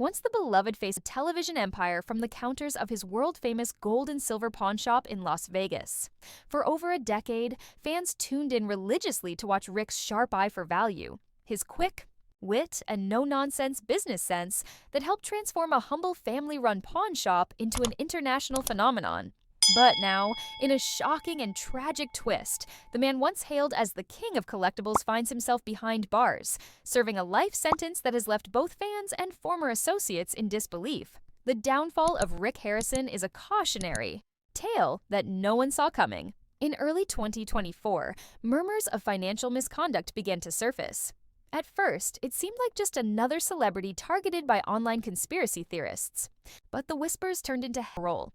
Once the beloved face a television empire from the counters of his world-famous gold and silver pawn shop in Las Vegas. For over a decade, fans tuned in religiously to watch Rick's sharp eye for value, his quick wit and no-nonsense business sense that helped transform a humble family-run pawn shop into an international phenomenon. But now, in a shocking and tragic twist, the man once hailed as the king of collectibles finds himself behind bars, serving a life sentence that has left both fans and former associates in disbelief. The downfall of Rick Harrison is a cautionary tale that no one saw coming. In early 2024, murmurs of financial misconduct began to surface. At first, it seemed like just another celebrity targeted by online conspiracy theorists. But the whispers turned into roll.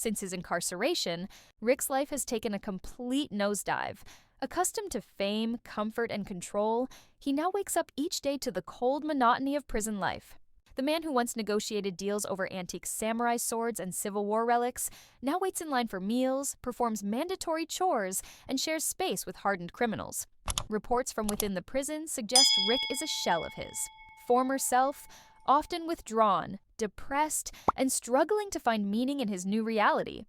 Since his incarceration, Rick's life has taken a complete nosedive. Accustomed to fame, comfort, and control, he now wakes up each day to the cold monotony of prison life. The man who once negotiated deals over antique samurai swords and Civil War relics now waits in line for meals, performs mandatory chores, and shares space with hardened criminals. Reports from within the prison suggest Rick is a shell of his former self, often withdrawn, depressed, and struggling to find meaning in his new reality.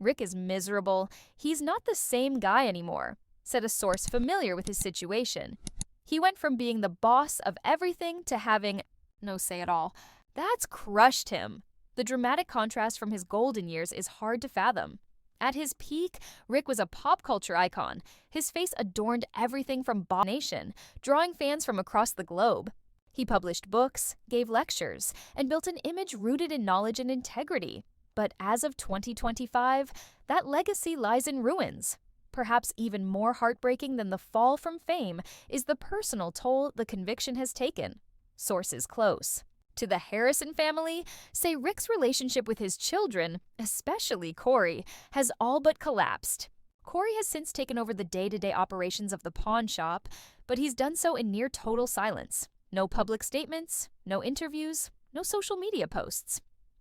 Rick is miserable. He's not the same guy anymore, said a source familiar with his situation. He went from being the boss of everything to having no say at all. That's crushed him. The dramatic contrast from his golden years is hard to fathom. At his peak, Rick was a pop culture icon. His face adorned everything from Bob Nation, drawing fans from across the globe. He published books, gave lectures, and built an image rooted in knowledge and integrity. But as of 2025, that legacy lies in ruins. Perhaps even more heartbreaking than the fall from fame is the personal toll the conviction has taken. Sources close to the Harrison family say Rick's relationship with his children, especially Corey, has all but collapsed. Corey has since taken over the day-to-day operations of the pawn shop, but he's done so in near total silence. No public statements, no interviews, no social media posts.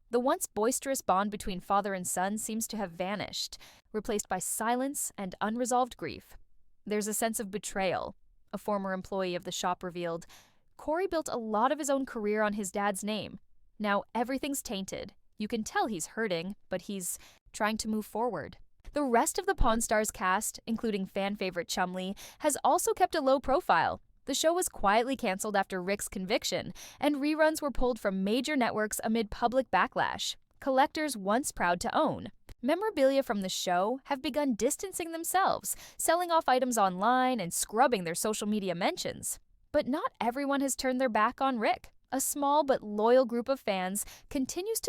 The once boisterous bond between father and son seems to have vanished, replaced by silence and unresolved grief. There's a sense of betrayal, a former employee of the shop revealed. Corey built a lot of his own career on his dad's name. Now everything's tainted. You can tell he's hurting, but he's trying to move forward. The rest of the Pawn Stars cast, including fan favorite Chumlee, has also kept a low profile. The show was quietly canceled after Rick's conviction, and reruns were pulled from major networks amid public backlash. Collectors once proud to own memorabilia from the show have begun distancing themselves, selling off items online and scrubbing their social media mentions. But not everyone has turned their back on Rick. A small but loyal group of fans continues to